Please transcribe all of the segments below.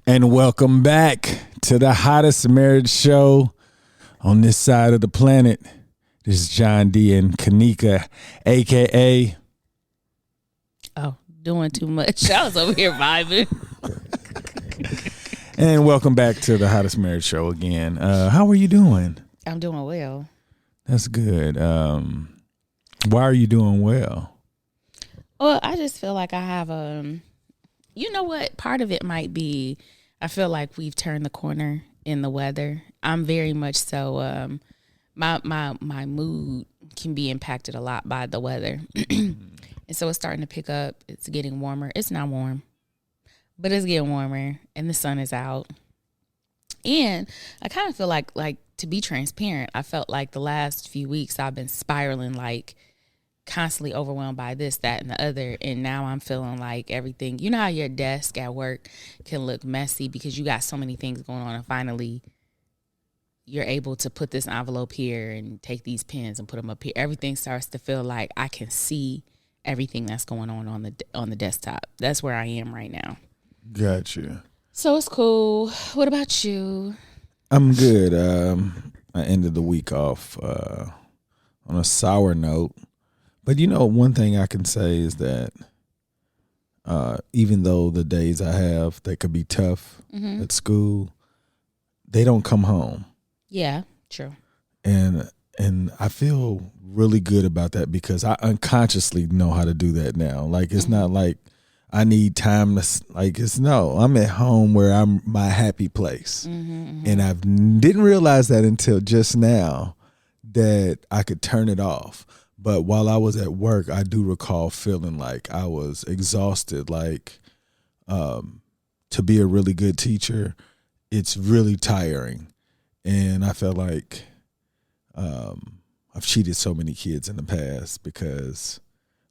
And welcome back to the hottest marriage show on this side of the planet. This is John D. and Kanika, a.k.a. Oh, doing too much. I was over here vibing. And welcome back to the hottest marriage show again. How are you doing? I'm doing well. That's good. Why are you doing well? Well, I just feel like I have you know what? Part of it might be I feel like we've turned the corner in the weather. I'm very much so my mood can be impacted a lot by the weather. And so it's starting to pick up. It's getting warmer. It's not warm, but it's getting warmer and the sun is out. And I kind of feel like to be transparent, I felt like the last few weeks I've been spiraling, like constantly overwhelmed by this, that, and the other. And now I'm feeling like everything, you know how your desk at work can look messy because you got so many things going on, and finally you're able to put this envelope here and take these pens and put them up here. Everything starts to feel like I can see everything that's going on the desktop. That's where I am right now. Gotcha. So it's cool. What about you? I'm good. I ended the week off on a sour note. But you know, one thing I can say is that even though the days I have that could be tough at school, they don't come home. Yeah, true. And I feel really good about that because I unconsciously know how to do that now. Like it's not like I need time to I'm at home where I'm my happy place. And I didn't realize that until just now that I could turn it off. But while I was at work, I do recall feeling like I was exhausted. Like to be a really good teacher, it's really tiring. And I felt like I've cheated so many kids in the past because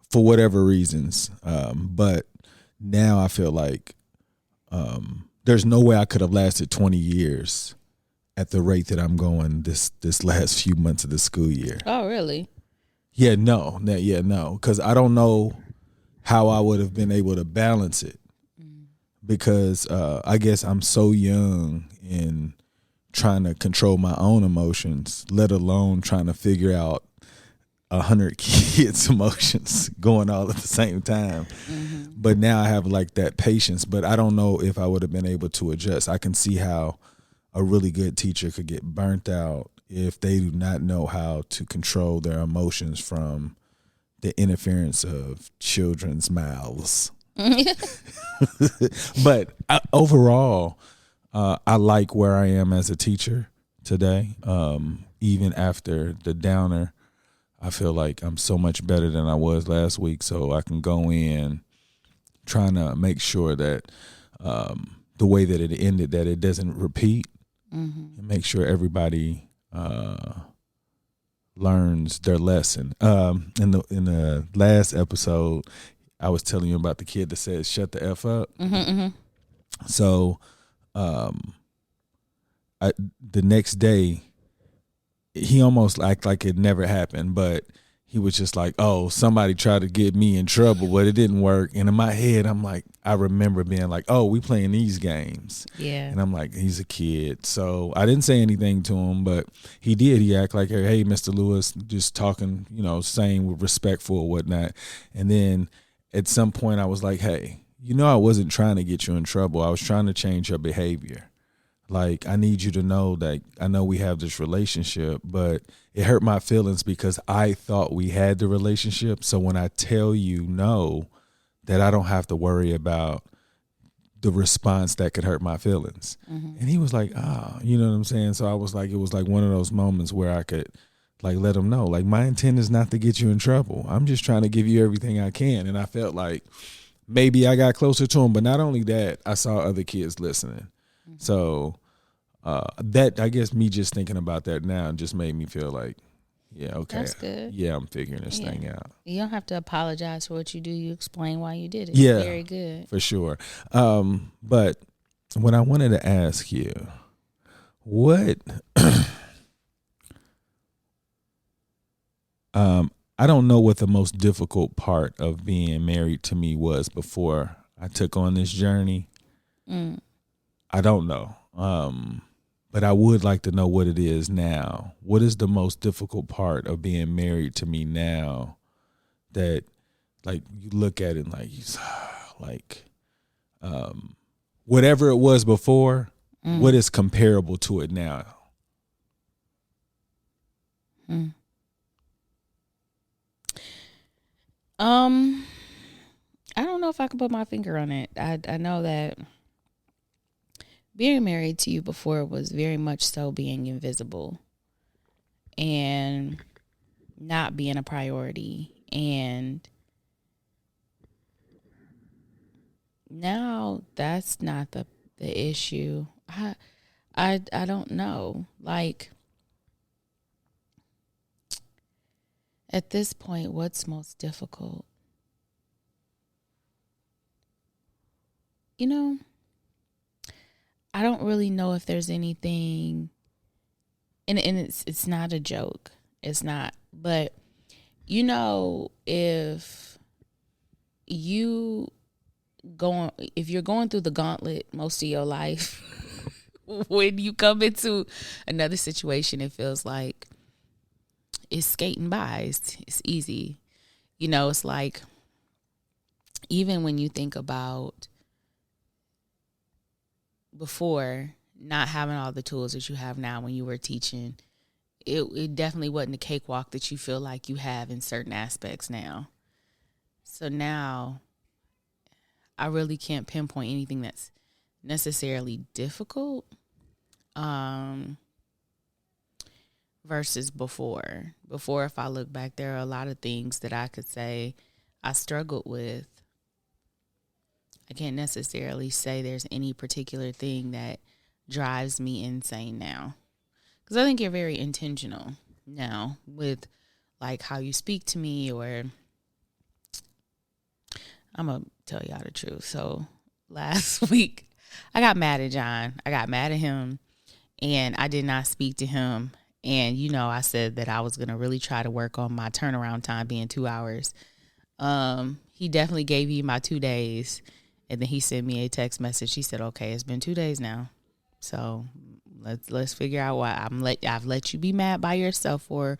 for whatever reasons. But now I feel like there's no way I could have lasted 20 years at the rate that I'm going this last few months of the school year. Oh, really? Yeah, no. Because I don't know how I would have been able to balance it because I guess I'm so young in trying to control my own emotions, let alone trying to figure out 100 kids' emotions going all at the same time. But now I have like that patience, but I don't know if I would have been able to adjust. I can see how a really good teacher could get burnt out if they do not know how to control their emotions from the interference of children's mouths. But overall, I like where I am as a teacher today. Even after the downer, I feel like I'm so much better than I was last week, so I can go in trying to make sure that the way that it ended, that it doesn't repeat, and make sure everybody learns their lesson. In the last episode, I was telling you about the kid that said, "Shut the F up." So the next day, he almost acted like it never happened, but he was just like, oh, somebody tried to get me in trouble, but it didn't work. And in my head, I'm like, I remember being like, oh, we playing these games. Yeah. And I'm like, he's a kid. So I didn't say anything to him, but he did. He acted like, hey, Mr. Lewis, just talking, saying with respectful or whatnot. And then at some point I was like, hey, I wasn't trying to get you in trouble. I was trying to change your behavior. Like, I need you to know that I know we have this relationship, but it hurt my feelings because I thought we had the relationship. So when I tell you no, that I don't have to worry about the response that could hurt my feelings. And he was like, you know what I'm saying? So I was like, it was like one of those moments where I could like let him know, like, my intent is not to get you in trouble. I'm just trying to give you everything I can. And I felt like maybe I got closer to him, but not only that, I saw other kids listening. So that, I guess me just thinking about that now just made me feel like, yeah, okay. That's good. Yeah, I'm figuring this thing out. You don't have to apologize for what you do. You explain why you did it. Yeah. Very good. For sure. But what I wanted to ask you, what I don't know what the most difficult part of being married to me was before I took on this journey. I don't know. But I would like to know what it is now. What is the most difficult part of being married to me now that, like, you look at it and like, whatever it was before, what is comparable to it now? I don't know if I can put my finger on it. I know that being married to you before was very much so being invisible and not being a priority. And now that's not the issue. I don't know. Like, at this point, what's most difficult? You know, I don't really know if there's anything, and it's not a joke. It's not. But, you know, if you're going through the gauntlet most of your life, when you come into another situation, it feels like it's skating by. It's easy. You know, it's like, even when you think about before not having all the tools that you have now when you were teaching, it definitely wasn't a cakewalk that you feel like you have in certain aspects now. So now I really can't pinpoint anything that's necessarily difficult versus before. Before, if I look back, there are a lot of things that I could say I struggled with. I can't necessarily say there's any particular thing that drives me insane now. Because I think you're very intentional now with, like, how you speak to me, or I'm going to tell y'all the truth. So last week, I got mad at John. I got mad at him, and I did not speak to him. And, you know, I said that I was going to really try to work on my turnaround time being 2 hours. He definitely gave you my 2 days. And then he sent me a text message. He said, okay, it's been 2 days now. So let's figure out why I've let you be mad by yourself for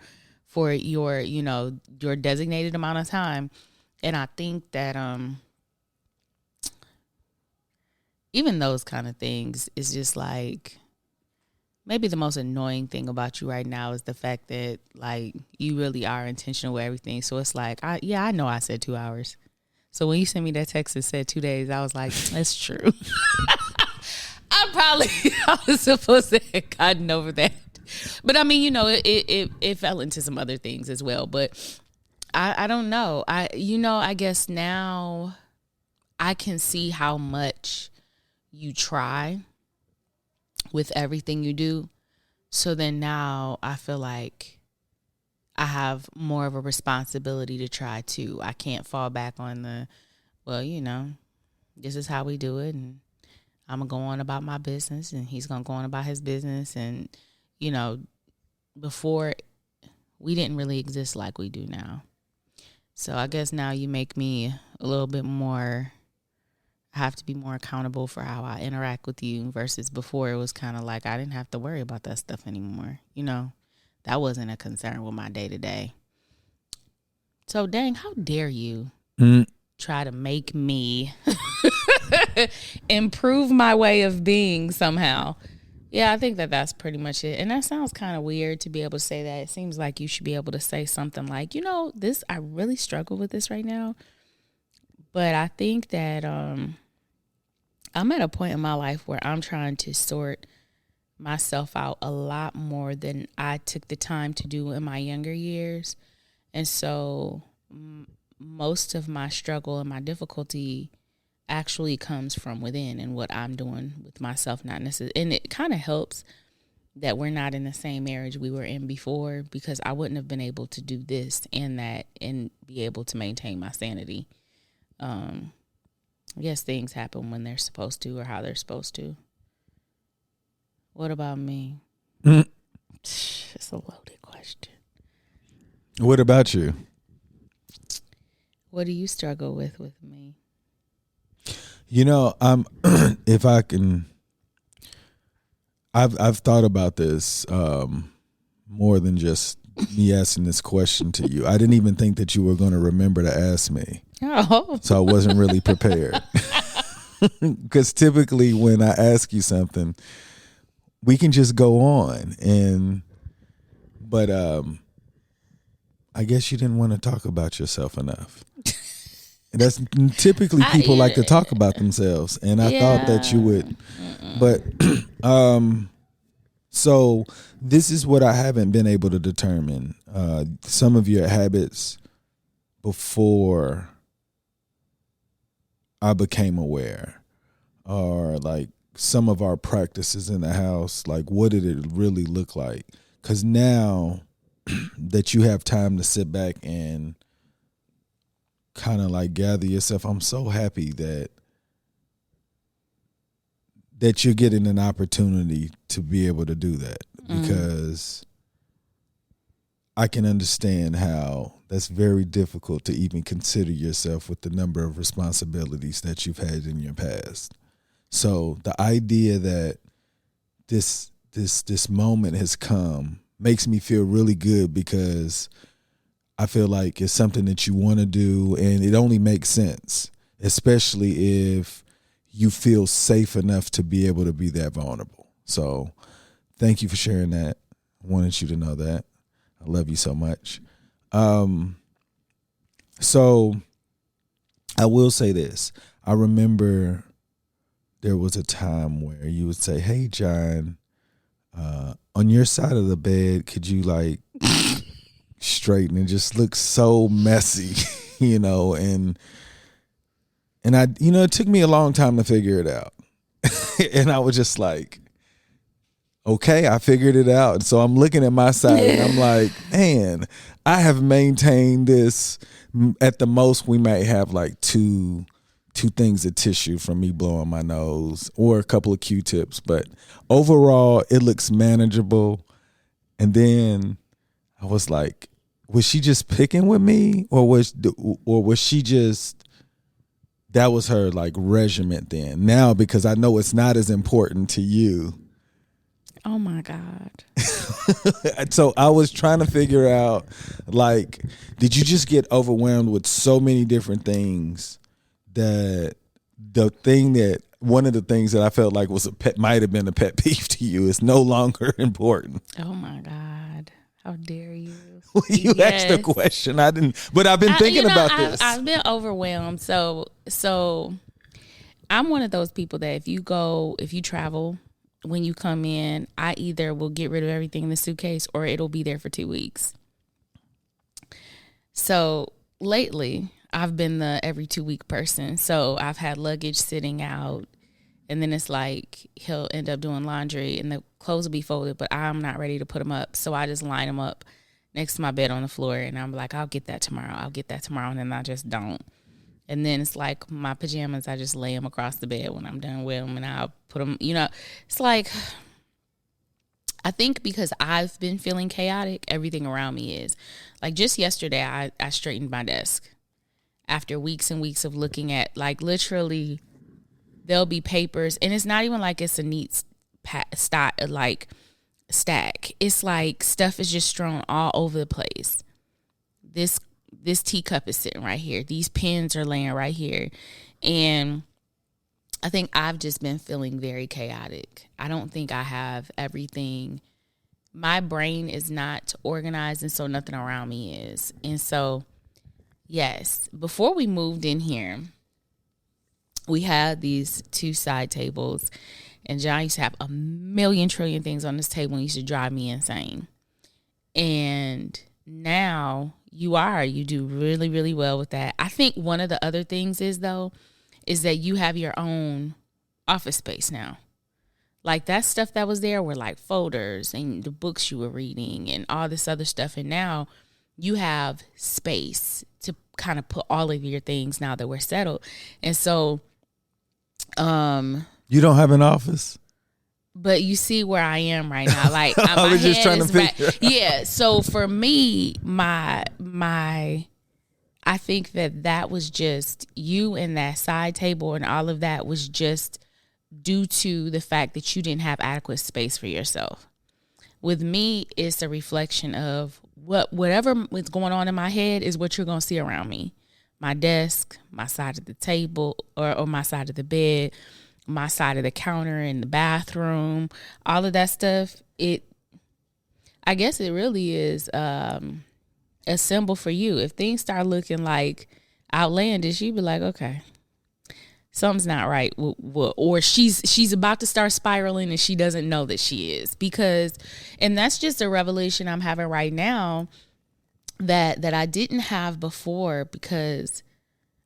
your, you know, your designated amount of time. And I think that even those kind of things is just like, maybe the most annoying thing about you right now is the fact that, like, you really are intentional with everything. So it's like, I know I said 2 hours. So when you sent me that text that said 2 days, I was like, that's true. I was supposed to have gotten over that. But I mean, you know, it fell into some other things as well. But I don't know. I guess now I can see how much you try with everything you do. So then now I feel like I have more of a responsibility to try too. I can't fall back on well, you know, this is how we do it, and I'm going to go on about my business, and he's going to go on about his business. And, you know, before, we didn't really exist like we do now. So I guess now you make me a little bit more, I have to be more accountable for how I interact with you, versus before it was kind of like I didn't have to worry about that stuff anymore. You know, that wasn't a concern with my day-to-day. So, dang, how dare you try to make me improve my way of being somehow. Yeah, I think that's pretty much it. And that sounds kind of weird to be able to say that. It seems like you should be able to say something like, you know, I really struggle with this right now. But I think that I'm at a point in my life where I'm trying to sort myself out a lot more than I took the time to do in my younger years. And so most of my struggle and my difficulty actually comes from within, and what I'm doing with myself, not necessarily. And it kind of helps that we're not in the same marriage we were in before, because I wouldn't have been able to do this and that and be able to maintain my sanity. Yes, things happen when they're supposed to, or how they're supposed to. What about me? It's a loaded question. What about you? What do you struggle with me? You know, if I can I've thought about this more than just me asking this question to you. I didn't even think that you were going to remember to ask me. Oh. So I wasn't really prepared. Because typically when I ask you something, we can just go on. But I guess you didn't want to talk about yourself enough. And that's typically people like to talk about themselves. And I thought that you would. But so this is what I haven't been able to determine. Some of your habits before I became aware, or like some of our practices in the house, like what did it really look like? Because now that you have time to sit back and kind of like gather yourself, I'm so happy that you're getting an opportunity to be able to do that, because I can understand how that's very difficult to even consider yourself with the number of responsibilities that you've had in your past. So the idea that this moment has come makes me feel really good, because I feel like it's something that you want to do, and it only makes sense, especially if you feel safe enough to be able to be that vulnerable. So thank you for sharing that. I wanted you to know that. I love you so much. So I will say this. I remember there was a time where you would say, "Hey, John, on your side of the bed, could you like straighten? It just looks so messy," and I, it took me a long time to figure it out. And I was just like, okay, I figured it out. So I'm looking at my side and I'm like, man, I have maintained this. At the most, we might have like two things of tissue from me blowing my nose, or a couple of Q-tips. But overall, it looks manageable. And then I was like, was she just picking with me, or was she just, that was her like regiment then? Now, because I know it's not as important to you. Oh my God. So I was trying to figure out, like, did you just get overwhelmed with so many different things that one of the things that I felt like was might have been a pet peeve to you is no longer important? Oh my God. How dare you? You asked the question. I didn't, but I've been thinking about this. I've been overwhelmed. So I'm one of those people that if you travel, when you come in, I either will get rid of everything in the suitcase or it'll be there for 2 weeks. So lately, I've been the every 2 week person. So I've had luggage sitting out, and then it's like he'll end up doing laundry and the clothes will be folded, but I'm not ready to put them up. So I just line them up next to my bed on the floor, and I'm like, I'll get that tomorrow. And then I just don't. And then it's like my pajamas, I just lay them across the bed when I'm done with them, and I'll put them, it's like, I think because I've been feeling chaotic, everything around me is. Like just yesterday, I straightened my desk after weeks and weeks of looking at, like, literally there'll be papers, and it's not even like it's a neat stack. It's like stuff is just strewn all over the place. This teacup is sitting right here. These pens are laying right here. And I think I've just been feeling very chaotic. I don't think I have everything. My brain is not organized, and so nothing around me is. And so, yes, before we moved in here, we had these 2 side tables, and John used to have a million trillion things on this table and used to drive me insane. And now you do really, really well with that. I think one of the other things is that you have your own office space now. Like that stuff that was there were like folders and the books you were reading and all this other stuff. And now you have space to kind of put all of your things now that we're settled. And so, you don't have an office? But you see where I am right now. Like I was just trying to figure. Yeah. So for me, my I think that was just you and that side table and all of that was just due to the fact that you didn't have adequate space for yourself. With me, it's a reflection of whatever is going on in my head is what you're going to see around me. My desk, my side of the table, or my side of the bed, my side of the counter in the bathroom, all of that stuff. I guess it really is a symbol for you. If things start looking like outlandish, you be like, okay, something's not right. Or she's about to start spiraling and she doesn't know that she is. And that's just a revelation I'm having right now that I didn't have before, because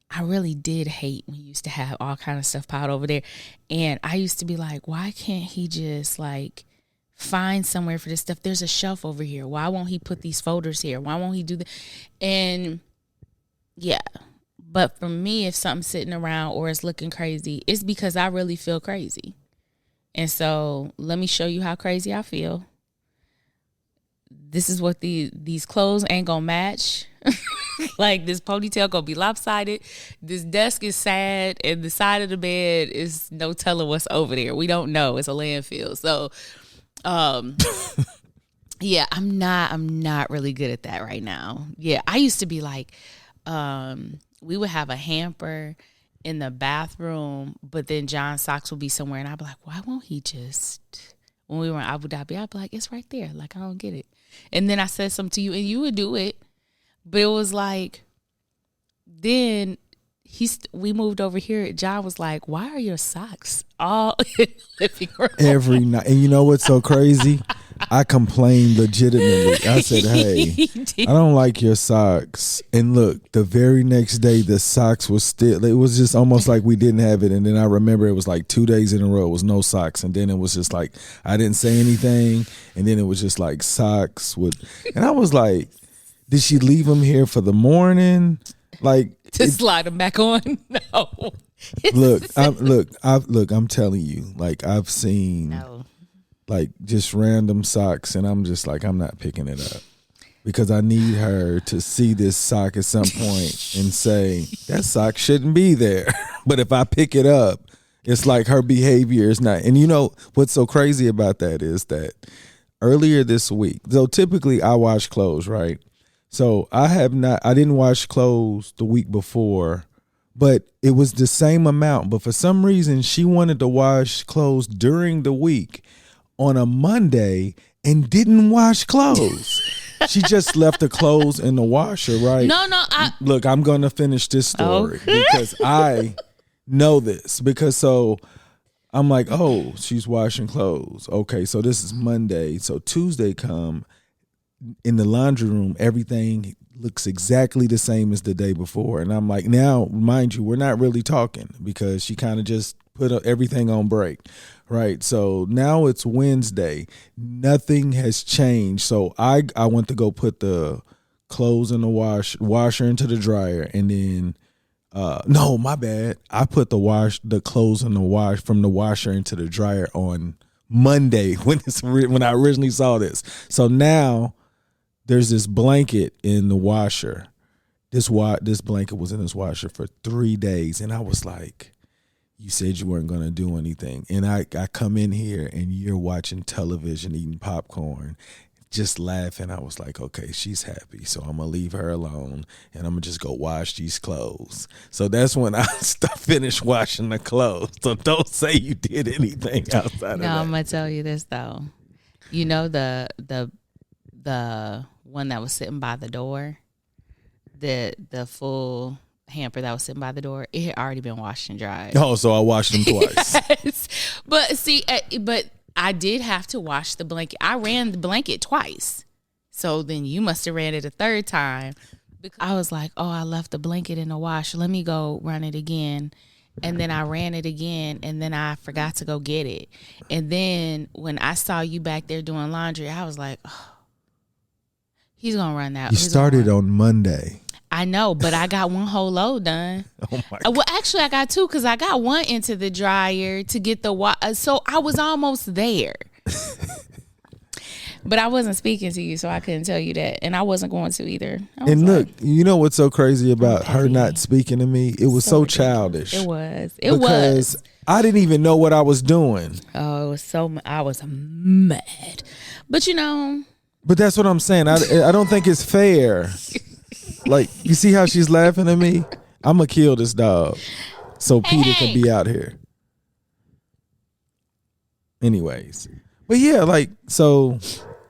I really did hate when you used to have all kind of stuff piled over there. And I used to be like, why can't he just like find somewhere for this stuff? There's a shelf over here. Why won't he put these folders here? Why won't he do that? And yeah. But for me, if something's sitting around or it's looking crazy, it's because I really feel crazy. And so let me show you how crazy I feel. This is what these clothes ain't gonna match. Like, this ponytail gonna be lopsided. This desk is sad, and the side of the bed is no telling what's over there. We don't know. It's a landfill. So, yeah, I'm not really good at that right now. Yeah, I used to be like, we would have a hamper in the bathroom, but then John's socks would be somewhere, and I'd be like, why won't he just? When we were in Abu Dhabi, I'd be like, it's right there. Like, I don't get it. And then I said something to you, and you would do it. But it was like, then we moved over here. John was like, why are your socks all in the living room? Every night. And you know what's so crazy? I complained legitimately. I said, hey, I don't like your socks. And look, the very next day, the socks was still, it was just almost like we didn't have it. And then I remember it was like 2 days in a row, it was no socks. And then it was just like, I didn't say anything. And then it was just like socks would, and I was like, did she leave them here for the morning? Like, to slide them back on? No. I'm telling you, like, I've seen like just random socks, and I'm just like, I'm not picking it up, because I need her to see this sock at some point and say, that sock shouldn't be there. But if I pick it up, it's like her behavior is not. And you know what's so crazy about that is that earlier this week, so typically I wash clothes, right? So I didn't wash clothes the week before, but it was the same amount. But for some reason, she wanted to wash clothes during the week on a Monday and didn't wash clothes. She just left the clothes in the washer, right? No. Look, I'm going to finish this story because I know this. Because so I'm like, oh, she's washing clothes. Okay, so this is Monday. So Tuesday come. In the laundry room, everything looks exactly the same as the day before. And I'm like, now, mind you, we're not really talking, because she kind of just put everything on break, right? So now it's Wednesday. Nothing has changed. So I went to go put the clothes in the washer into the dryer, and then no, my bad. I put the clothes in the wash from the washer into the dryer on Monday when I originally saw this. So now there's this blanket in the washer. This blanket was in this washer for 3 days, and I was like, you said you weren't going to do anything. And I come in here, and you're watching television, eating popcorn, just laughing. I was like, okay, she's happy, so I'm going to leave her alone, and I'm going to just go wash these clothes. So that's when I finished washing the clothes. So don't say you did anything outside of that. No, I'm going to tell you this, though. You know the one that was sitting by the door, the full hamper that was sitting by the door, it had already been washed and dried. Oh, so I washed them twice. Yes. But see, but I did have to wash the blanket. I ran the blanket twice. So then you must have ran it a third time. Because I was like, oh, I left the blanket in the wash. Let me go run it again. And then I ran it again, and then I forgot to go get it. And then when I saw you back there doing laundry, I was like, oh, he's going to run that. You started on Monday. I know, but I got one whole load done. Oh my God. Well, actually, I got two, because I got one into the dryer to get the so I was almost there. But I wasn't speaking to you, so I couldn't tell you that. And I wasn't going to either. And look, you know what's so crazy about her not speaking to me? It was so childish. It was. Because I didn't even know what I was doing. Oh, it was I was mad. But But that's what I'm saying. I don't think it's fair. Like, you see how she's laughing at me? I'm going to kill this dog so Peter can be out here. Anyways. But yeah, like, so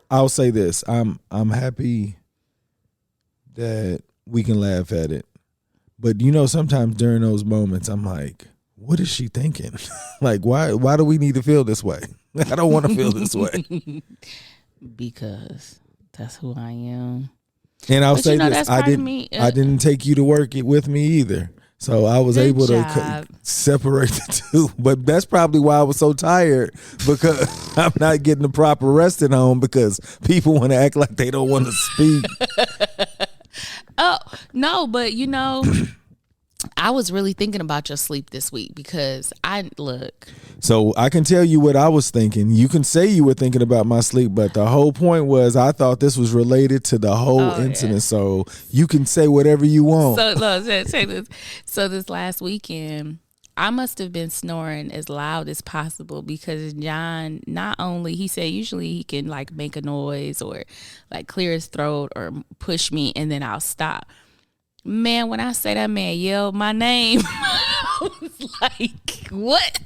I'll say this. I'm happy that we can laugh at it. But sometimes during those moments, I'm like, what is she thinking? Like, why do we need to feel this way? I don't want to feel this way. Because that's who I am. And I'll say this: I didn't take you to work with me either, so I was able to separate the two. But that's probably why I was so tired, because I'm not getting the proper rest at home because people want to act like they don't want to speak. Oh no, but I was really thinking about your sleep this week because So I can tell you what I was thinking. You can say you were thinking about my sleep, but the whole point was I thought this was related to the whole incident. Yeah. So you can say whatever you want. Say this. So this last weekend, I must have been snoring as loud as possible because John, not only, he said usually he can like make a noise or like clear his throat or push me and then I'll stop. Man, when I say that man yelled my name, I was like, what?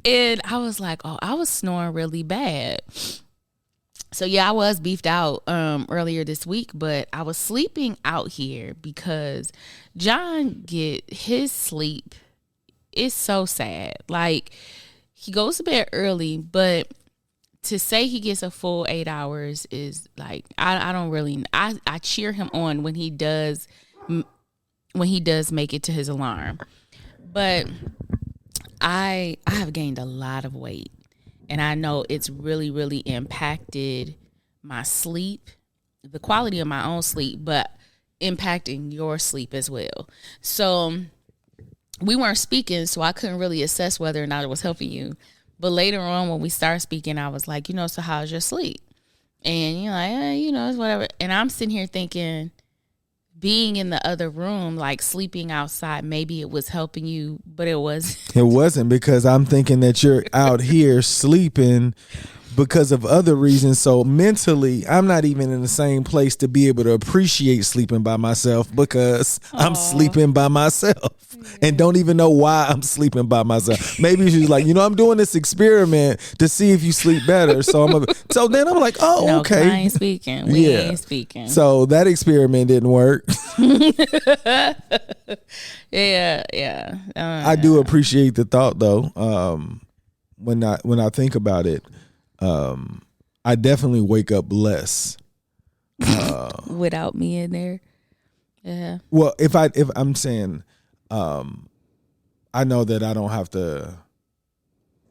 And I was like, oh, I was snoring really bad. So yeah, I was beefed out earlier this week, but I was sleeping out here because John get his sleep. It's so sad. Like, he goes to bed early, but to say he gets a full 8 hours is like, I don't really, I cheer him on when he does make it to his alarm. But I have gained a lot of weight, and I know it's really, really impacted my sleep, the quality of my own sleep, but impacting your sleep as well. So we weren't speaking, so I couldn't really assess whether or not it was helping you. But later on, when we started speaking, I was like, so how's your sleep? And you're like, it's whatever. And I'm sitting here thinking, being in the other room, like sleeping outside, maybe it was helping you, but it wasn't. It wasn't, because I'm thinking that you're out here sleeping because of other reasons. So mentally, I'm not even in the same place to be able to appreciate sleeping by myself because I'm sleeping by myself and don't even know why I'm sleeping by myself. Maybe she's like, I'm doing this experiment to see if you sleep better. So then I'm like, oh, okay. I ain't speaking. We ain't speaking. So that experiment didn't work. Yeah. I do appreciate the thought though. When I think about it, I definitely wake up less without me in there. Yeah. Well, if I'm saying, I know that I don't have to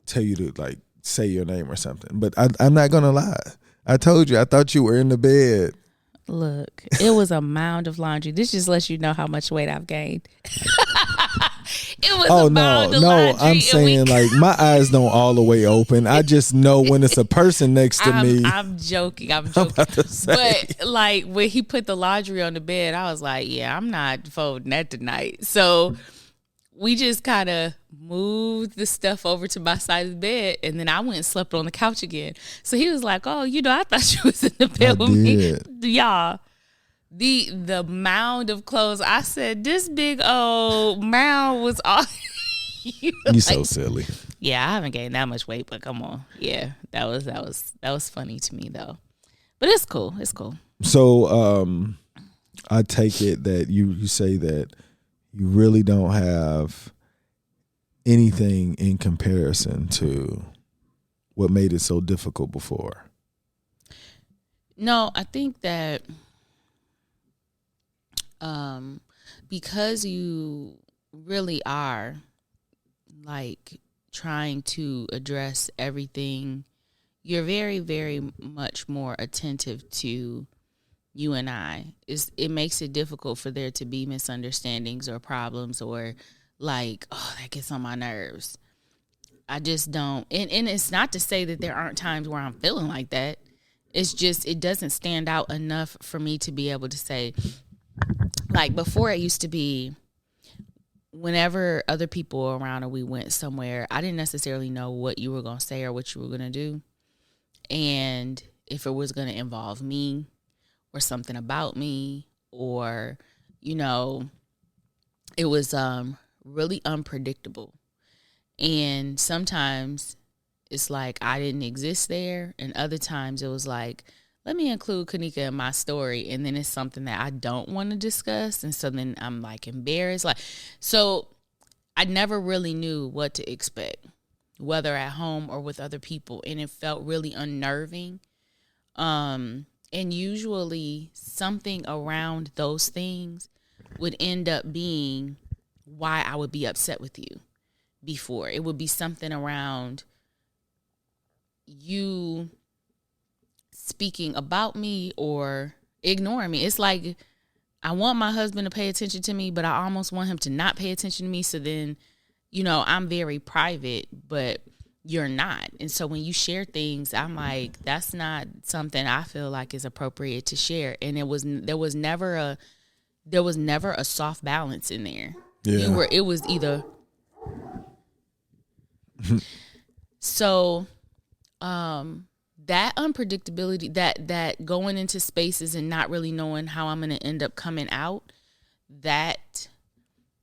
tell you to like say your name or something, but I'm not gonna lie. I told you, I thought you were in the bed. Look, it was a mound of laundry. This just lets you know how much weight I've gained. It was mound of laundry. I'm saying like my eyes don't all the way open. I just know when it's a person next to me. I'm joking. But like when he put the laundry on the bed, I was like, yeah, I'm not folding that tonight. So we just kind of moved the stuff over to my side of the bed, and then I went and slept on the couch again. So he was like, oh, I thought you was in the bed with me. Y'all, the mound of clothes, I said, this big old mound was all. You so silly. Yeah, I haven't gained that much weight, but come on. Yeah, that was funny to me though. But it's cool. It's cool. So I take it that you say that you really don't have anything in comparison to what made it so difficult before. No, I think that because you really are like trying to address everything, you're very, very much more attentive to you and I. It makes it difficult for there to be misunderstandings or problems or like, oh, that gets on my nerves. I just don't. And it's not to say that there aren't times where I'm feeling like that. It's just, it doesn't stand out enough for me to be able to say, like before it used to be whenever other people were around or we went somewhere, I didn't necessarily know what you were going to say or what you were going to do. And if it was going to involve me or something about me, or, you know, it was really unpredictable. And sometimes it's like I didn't exist there. And other times it was like, let me include Kanika in my story. And then it's something that I don't want to discuss. And so then I'm like embarrassed. So I never really knew what to expect, whether at home or with other people. And it felt really unnerving. And usually something around those things would end up being why I would be upset with you before. It would be something around you speaking about me or ignoring me. It's like I want my husband to pay attention to me, but I almost want him to not pay attention to me. So then, you know, I'm very private, but you're not. And so when you share things, I'm like, that's not something I feel like is appropriate to share. And there was never a soft balance in there. Yeah. It was either so that unpredictability, that going into spaces and not really knowing how I'm going to end up coming out, that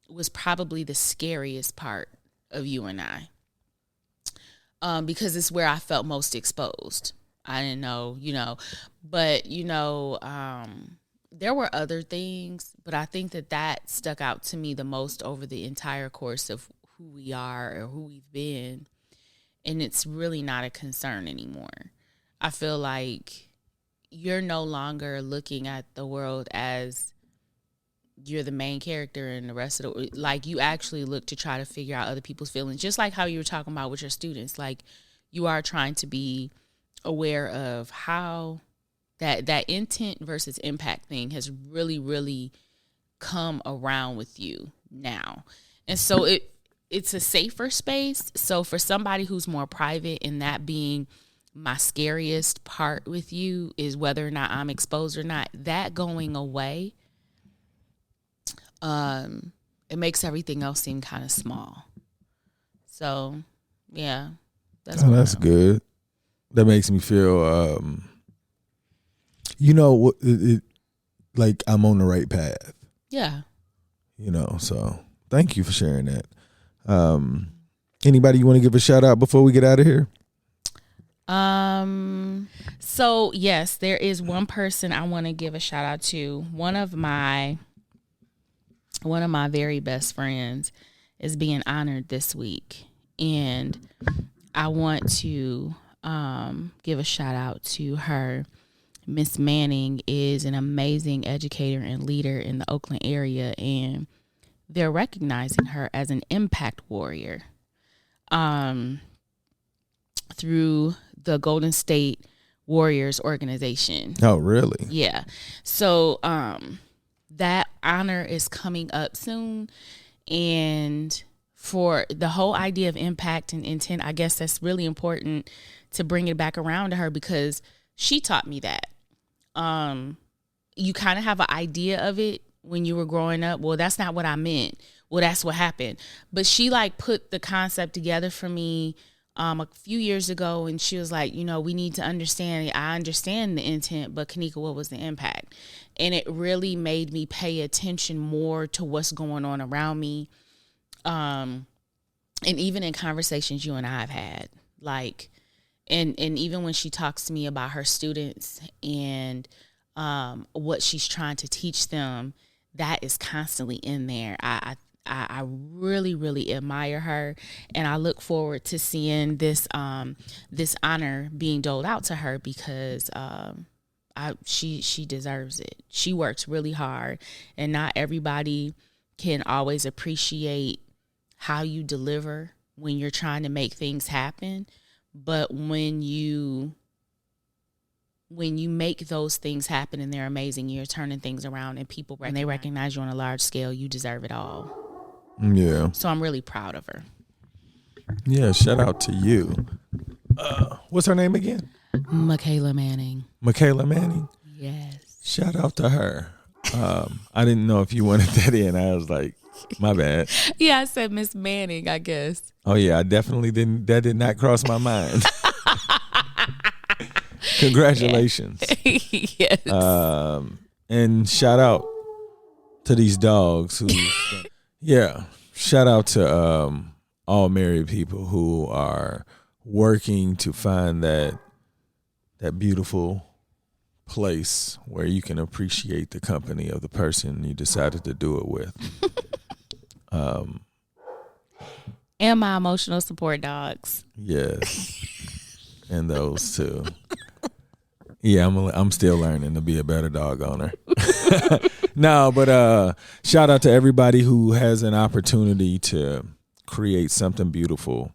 was probably the scariest part of you and I. Because it's where I felt most exposed. I didn't know, you know, but, you know, there were other things, but I think that stuck out to me the most over the entire course of who we are or who we've been. And it's really not a concern anymore. I feel like you're no longer looking at the world as you're the main character and the rest of the, like, you actually look to try to figure out other people's feelings, just like how you were talking about with your students. Like, you are trying to be aware of how that intent versus impact thing has really, really come around with you now. And so it's a safer space. So for somebody who's more private, and that being my scariest part with you is whether or not I'm exposed or not, that going away, it makes everything else seem kind of small. So, yeah, that's good. That makes me feel, you know, like I'm on the right path. Yeah. You know, so thank you for sharing that. Anybody you want to give a shout out before we get out of here? So yes, there is one person I want to give a shout out to. One of my very best friends is being honored this week, and I want to give a shout out to her. Miss Manning is an amazing educator and leader in the Oakland area, and they're recognizing her as an impact warrior through the Golden State Warriors organization. Oh, really? Yeah. So that honor is coming up soon. And for the whole idea of impact and intent, I guess that's really important to bring it back around to her, because she taught me that. You kind of have an idea of it when you were growing up. Well, that's not what I meant. Well, that's what happened. But she like put the concept together for me a few years ago, and she was like, you know, we need to understand. I understand the intent, but Kanika, what was the impact? And it really made me pay attention more to what's going on around me. And even in conversations you and I have had, like, and even when she talks to me about her students and what she's trying to teach them, that is constantly in there. I really, really admire her, and I look forward to seeing this honor being doled out to her, because she deserves it. She works really hard, and not everybody can always appreciate how you deliver when you're trying to make things happen. But when you make those things happen and they're amazing, you're turning things around, and people, when they recognize you on a large scale, you deserve it all. Yeah. So I'm really proud of her. Yeah, shout out to you. What's her name again? Michaela Manning. Michaela Manning? Yes. Shout out to her. I didn't know if you wanted that in. I was like, My bad. Yeah, I said Miss Manning, I guess. Oh yeah, I definitely didn't. That did not cross my mind. Congratulations. Yes. And shout out to these dogs who, yeah, shout out to all married people who are working to find that beautiful place where you can appreciate the company of the person you decided to do it with. And my emotional support dogs. Yes. And those too. Yeah, I'm still learning to be a better dog owner. No, but shout out to everybody who has an opportunity to create something beautiful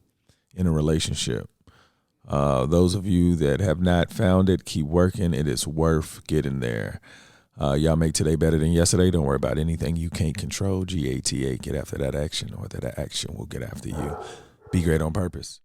in a relationship. Those of you that have not found it, keep working. It is worth getting there. Y'all make today better than yesterday. Don't worry about anything you can't control. GATA, get after that action, or that action will get after you. Be great on purpose.